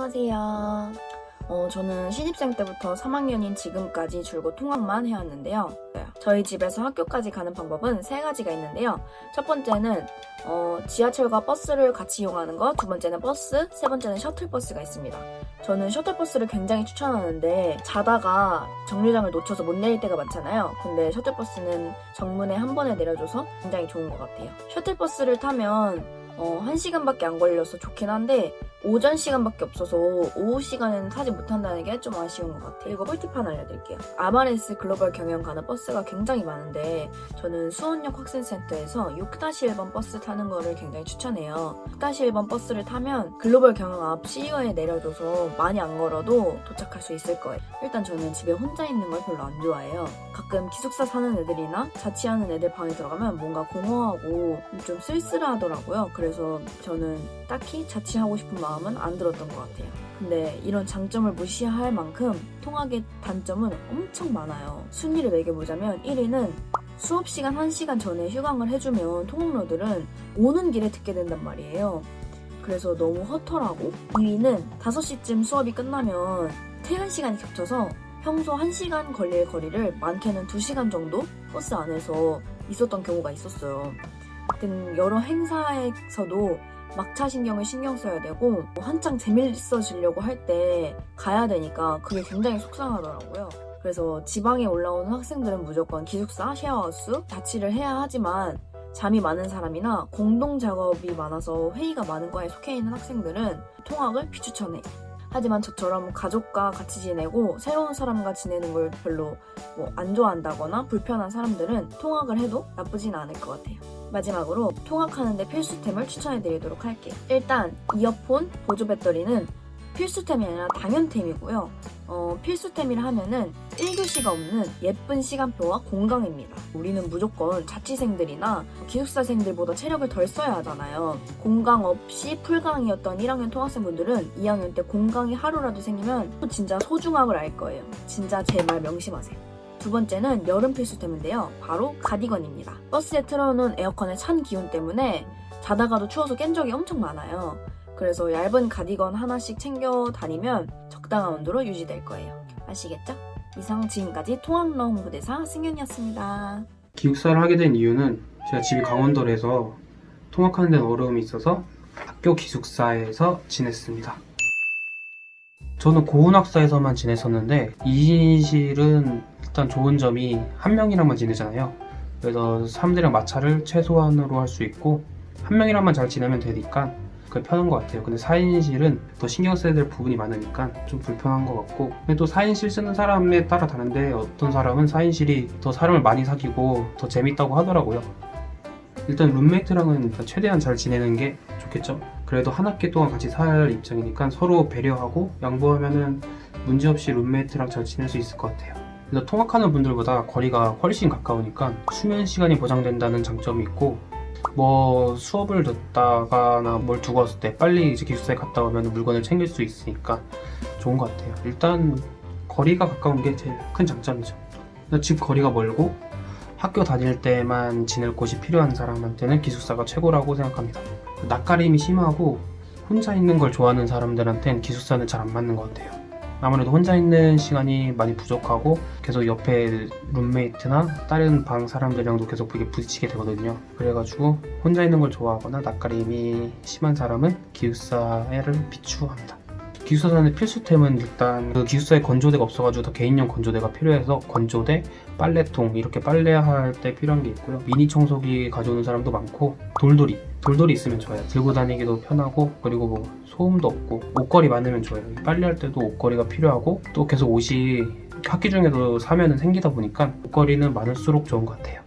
안녕하세요. 저는 신입생 때부터 3학년인 지금까지 줄곧 통학만 해왔는데요. 저희 집에서 학교까지 가는 방법은 3가지가 있는데요. 첫 번째는 지하철과 버스를 같이 이용하는 것, 두 번째는 버스, 세 번째는 셔틀버스가 있습니다. 저는 셔틀버스를 굉장히 추천하는데 자다가 정류장을 놓쳐서 못 내릴 때가 많잖아요. 근데 셔틀버스는 정문에 한 번에 내려줘서 굉장히 좋은 것 같아요. 셔틀버스를 타면 1시간밖에 안 걸려서 좋긴 한데 오전 시간밖에 없어서 오후 시간에는 타지 못한다는 게 좀 아쉬운 것 같아요. 이거 꿀팁 하나 알려드릴게요. 아마레스 글로벌 경영 가는 버스가 굉장히 많은데 저는 수원역 학생센터에서 6-1번 버스 타는 거를 굉장히 추천해요. 6-1번 버스를 타면 글로벌 경영 앞 C역에 내려줘서 많이 안 걸어도 도착할 수 있을 거예요. 일단 저는 집에 혼자 있는 걸 별로 안 좋아해요. 가끔 기숙사 사는 애들이나 자취하는 애들 방에 들어가면 뭔가 공허하고 좀 쓸쓸하더라고요. 그래서 저는 딱히 자취하고 싶은 마음은 안 들었던 것 같아요. 근데 이런 장점을 무시할 만큼 통학의 단점은 엄청 많아요. 순위를 매겨보자면 1위는 수업시간 1시간 전에 휴강을 해주면 통학로들은 오는 길에 듣게 된단 말이에요. 그래서 너무 허탈하고 2위는 5시쯤 수업이 끝나면 퇴근 시간이 겹쳐서 평소 1시간 걸릴 거리를 많게는 2시간 정도 버스 안에서 있었던 경우가 있었어요. 하여튼 여러 행사에서도 막차 신경을 신경 써야 되고 한창 재밌어지려고 할 때 가야 되니까 그게 굉장히 속상하더라고요. 그래서 지방에 올라오는 학생들은 무조건 기숙사, 쉐어하우스, 자취를 해야 하지만 잠이 많은 사람이나 공동 작업이 많아서 회의가 많은 과에 속해 있는 학생들은 통학을 비추천해. 하지만 저처럼 가족과 같이 지내고 새로운 사람과 지내는 걸 별로 안 좋아한다거나 불편한 사람들은 통학을 해도 나쁘진 않을 것 같아요. 마지막으로 통학하는데 필수템을 추천해드리도록 할게요. 일단 이어폰, 보조 배터리는 필수템이 아니라 당연템이고요. 필수템이라 하면은 1교시가 없는 예쁜 시간표와 공강입니다. 우리는 무조건 자취생들이나 기숙사생들보다 체력을 덜 써야 하잖아요. 공강 없이 풀강이었던 1학년 통학생분들은 2학년 때 공강이 하루라도 생기면 진짜 소중함을 알 거예요. 진짜 제 말 명심하세요. 두 번째는 여름 필수템인데요. 바로 가디건입니다. 버스에 틀어놓은 에어컨의 찬 기운 때문에 자다가도 추워서 깬 적이 엄청 많아요. 그래서 얇은 가디건 하나씩 챙겨 다니면 적당한 온도로 유지될 거예요. 아시겠죠? 이상 지금까지 통학로 홍보대사 승현이었습니다. 기숙사를 하게 된 이유는 제가 집이 강원도라서 통학하는 데는 어려움이 있어서 학교 기숙사에서 지냈습니다. 저는 고운학사에서만 지냈었는데 2인실은 일단 좋은 점이 한 명이랑만 지내잖아요. 그래서 사람들이랑 마찰을 최소한으로 할 수 있고 한 명이랑만 잘 지내면 되니까 그게 편한 것 같아요. 근데 4인실은 더 신경 써야 될 부분이 많으니까 좀 불편한 것 같고, 근데 또 4인실 쓰는 사람에 따라 다른데 어떤 사람은 4인실이 더 사람을 많이 사귀고 더 재밌다고 하더라고요. 일단 룸메이트랑은 일단 최대한 잘 지내는 게 좋겠죠. 그래도 한 학기 동안 같이 살 입장이니까 서로 배려하고 양보하면은 문제없이 룸메이트랑 잘 지낼 수 있을 것 같아요. 그래서 통학하는 분들보다 거리가 훨씬 가까우니까 수면 시간이 보장된다는 장점이 있고, 수업을 듣다가나 뭘 두고 왔을 때 빨리 이제 기숙사에 갔다 오면 물건을 챙길 수 있으니까 좋은 것 같아요. 일단 거리가 가까운 게 제일 큰 장점이죠. 집 거리가 멀고 학교 다닐 때만 지낼 곳이 필요한 사람한테는 기숙사가 최고라고 생각합니다. 낯가림이 심하고 혼자 있는 걸 좋아하는 사람들한테는 기숙사는 잘 안 맞는 것 같아요. 아무래도 혼자 있는 시간이 많이 부족하고 계속 옆에 룸메이트나 다른 방 사람들이랑도 계속 부딪히게 되거든요. 그래가지고 혼자 있는 걸 좋아하거나 낯가림이 심한 사람은 기숙사를 비추합니다. 기숙사의 필수템은 일단 그 기숙사에 건조대가 없어가지고 더 개인용 건조대가 필요해서 건조대, 빨래통 이렇게 빨래할 때 필요한 게 있고요. 미니 청소기 가져오는 사람도 많고 돌돌이 있으면 좋아요. 들고 다니기도 편하고, 그리고 소음도 없고 옷걸이 많으면 좋아요. 빨래할 때도 옷걸이가 필요하고 또 계속 옷이 학기 중에도 사면은 생기다 보니까 옷걸이는 많을수록 좋은 것 같아요.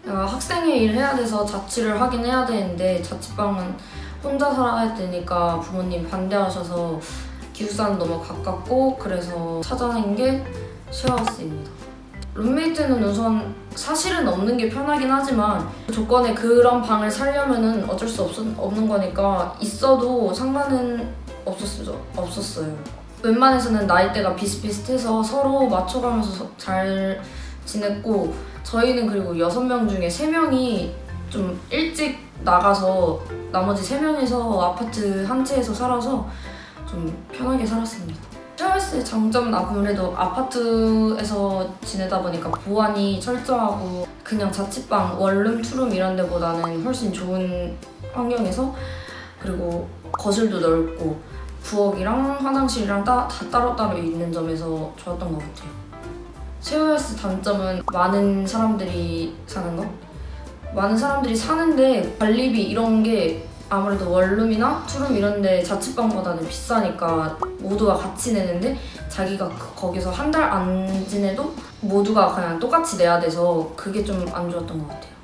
학생의 일을 해야 돼서 자취를 하긴 해야 되는데 자취방은 혼자 살아야 되니까 부모님 반대하셔서 기숙사는 너무 가깝고 그래서 찾아낸 게 쉐어하우스입니다. 룸메이트는 우선 사실은 없는 게 편하긴 하지만 조건에 그런 방을 살려면은 어쩔 수 없는 거니까 있어도 상관은 없었어요. 웬만해서는 나이대가 비슷비슷해서 서로 맞춰가면서 잘 지냈고, 저희는 그리고 6명 중에 3명이 좀 일찍 나가서 나머지 3명이서 아파트 한 채에서 살아서 좀 편하게 살았습니다. 쉐어하우스의 장점은 아무래도 아파트에서 지내다 보니까 보안이 철저하고 그냥 자취방, 원룸, 투룸 이런 데보다는 훨씬 좋은 환경에서, 그리고 거실도 넓고 부엌이랑 화장실이랑 다 따로따로 있는 점에서 좋았던 것 같아요. 쉐어하우스 단점은 많은 사람들이 사는 것? 많은 사람들이 사는데 관리비 이런 게 아무래도 원룸이나 투룸 이런 데 자취방보다는 비싸니까 모두가 같이 내는데 자기가 거기서 한 달 안 지내도 모두가 그냥 똑같이 내야 돼서 그게 좀 안 좋았던 것 같아요.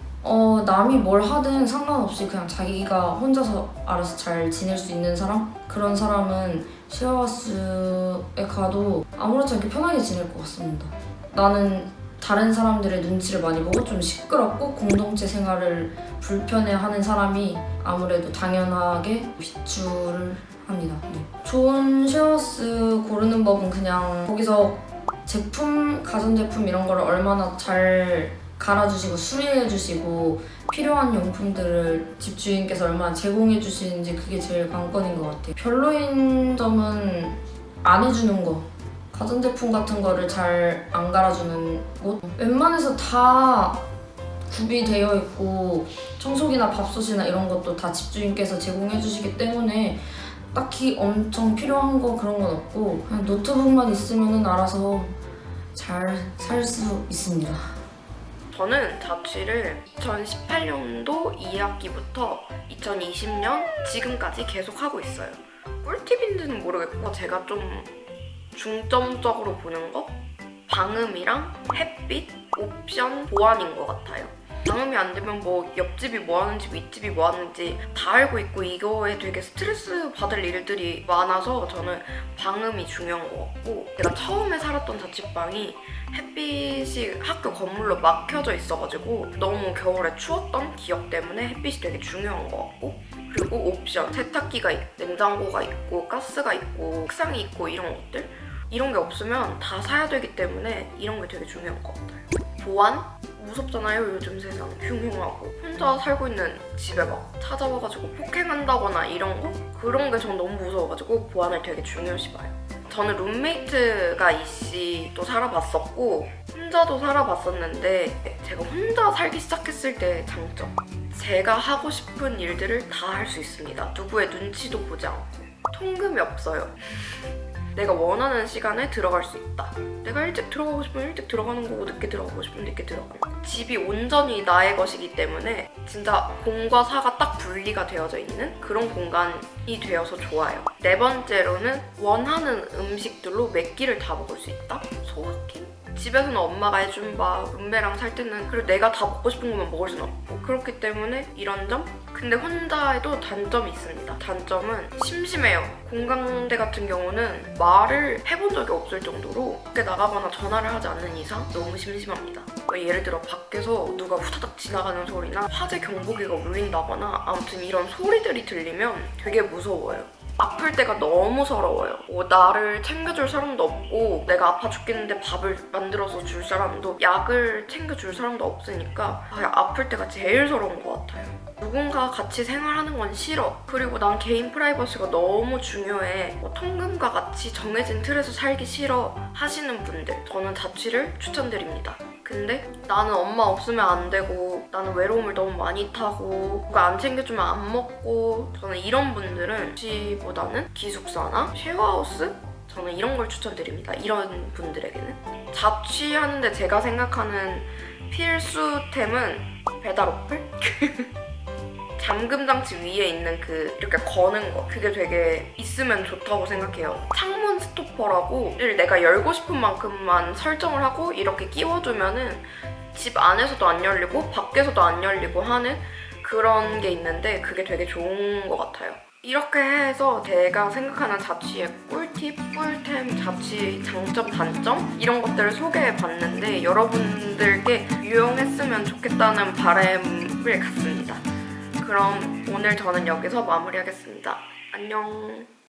남이 뭘 하든 상관없이 그냥 자기가 혼자서 알아서 잘 지낼 수 있는 사람? 그런 사람은 쉐어하우스에 가도 아무렇지 않게 편하게 지낼 것 같습니다. 나는 다른 사람들의 눈치를 많이 보고 좀 시끄럽고 공동체 생활을 불편해하는 사람이 아무래도 당연하게 빗줄을 합니다. 네. 좋은 쉐어하우스 고르는 법은 그냥 거기서 제품, 가전제품 이런 거를 얼마나 잘 갈아주시고 수리해주시고 필요한 용품들을 집주인께서 얼마나 제공해주시는지 그게 제일 관건인 것 같아요. 별로인 점은 안 해주는 거. 가전제품 같은 거를 잘 안 갈아주는 곳? 웬만해서 다 구비되어 있고 청소기나 밥솥이나 이런 것도 다 집주인께서 제공해 주시기 때문에 딱히 엄청 필요한 거 그런 건 없고 그냥 노트북만 있으면 알아서 잘 살 수 있습니다. 저는 자취를 2018년도 2학기부터 2020년 지금까지 계속 하고 있어요. 꿀팁인지는 모르겠고 제가 좀 중점적으로 보는 거? 방음이랑 햇빛, 옵션, 보안인 것 같아요. 방음이 안 되면 뭐 옆집이 뭐 하는지 윗집이 뭐 하는지 다 알고 있고 이거에 되게 스트레스 받을 일들이 많아서 저는 방음이 중요한 것 같고, 제가 처음에 살았던 자취방이 햇빛이 학교 건물로 막혀져 있어가지고 너무 겨울에 추웠던 기억 때문에 햇빛이 되게 중요한 것 같고, 그리고 옵션, 세탁기가 있고 냉장고가 있고 가스가 있고 책상이 있고 이런 게 없으면 다 사야 되기 때문에 이런 게 되게 중요한 것 같아요. 보안? 무섭잖아요, 요즘 세상. 흉흉하고 혼자 살고 있는 집에 막 찾아와가지고 폭행한다거나 이런 거? 그런 게 전 너무 무서워가지고 보안을 되게 중요시 봐요. 저는 룸메이트가 이씨도 살아봤었고 혼자도 살아봤었는데, 제가 혼자 살기 시작했을 때 장점, 제가 하고 싶은 일들을 다 할 수 있습니다. 누구의 눈치도 보지 않고. 통금이 없어요. 내가 원하는 시간에 들어갈 수 있다. 내가 일찍 들어가고 싶으면 일찍 들어가는 거고 늦게 들어가고 싶으면 늦게 들어가는 거. 집이 온전히 나의 것이기 때문에 진짜 공과 사가 딱 분리가 되어져 있는 그런 공간이 되어서 좋아요. 네 번째로는 원하는 음식들로 몇 끼를 다 먹을 수 있다? 소확행? 집에서는 엄마가 해준 밥, 룸메랑 살 때는 그리고 내가 다 먹고 싶은 것만 먹을 수는 없고, 그렇기 때문에 이런 점? 근데 혼자 해도 단점이 있습니다. 단점은 심심해요. 공강대 같은 경우는 말을 해본 적이 없을 정도로 밖에 나가거나 전화를 하지 않는 이상 너무 심심합니다. 예를 들어 밖에서 누가 후다닥 지나가는 소리나 화재 경보기가 울린다거나 아무튼 이런 소리들이 들리면 되게 무서워요. 아플 때가 너무 서러워요. 나를 챙겨줄 사람도 없고 내가 아파 죽겠는데 밥을 만들어서 줄 사람도, 약을 챙겨줄 사람도 없으니까 아플 때가 제일 서러운 것 같아요. 누군가 같이 생활하는 건 싫어. 그리고 난 개인 프라이버시가 너무 중요해. 통금과 같이 정해진 틀에서 살기 싫어 하시는 분들, 저는 자취를 추천드립니다. 근데 나는 엄마 없으면 안 되고 나는 외로움을 너무 많이 타고 누가 안 챙겨주면 안 먹고, 저는 이런 분들은 자취보다는 기숙사나 쉐어하우스? 저는 이런 걸 추천드립니다. 이런 분들에게는. 자취하는데 제가 생각하는 필수템은 배달 어플? 잠금 장치 위에 있는 그 이렇게 거는 거, 그게 되게 있으면 좋다고 생각해요. 창문 스토퍼라고를 내가 열고 싶은 만큼만 설정을 하고 이렇게 끼워두면은 집 안에서도 안 열리고 밖에서도 안 열리고 하는 그런 게 있는데, 그게 되게 좋은 것 같아요. 이렇게 해서 제가 생각하는 자취의 꿀팁, 꿀템, 자취 장점, 단점 이런 것들을 소개해봤는데 여러분들께 유용했으면 좋겠다는 바람을 갖습니다. 그럼 오늘 저는 여기서 마무리하겠습니다. 안녕.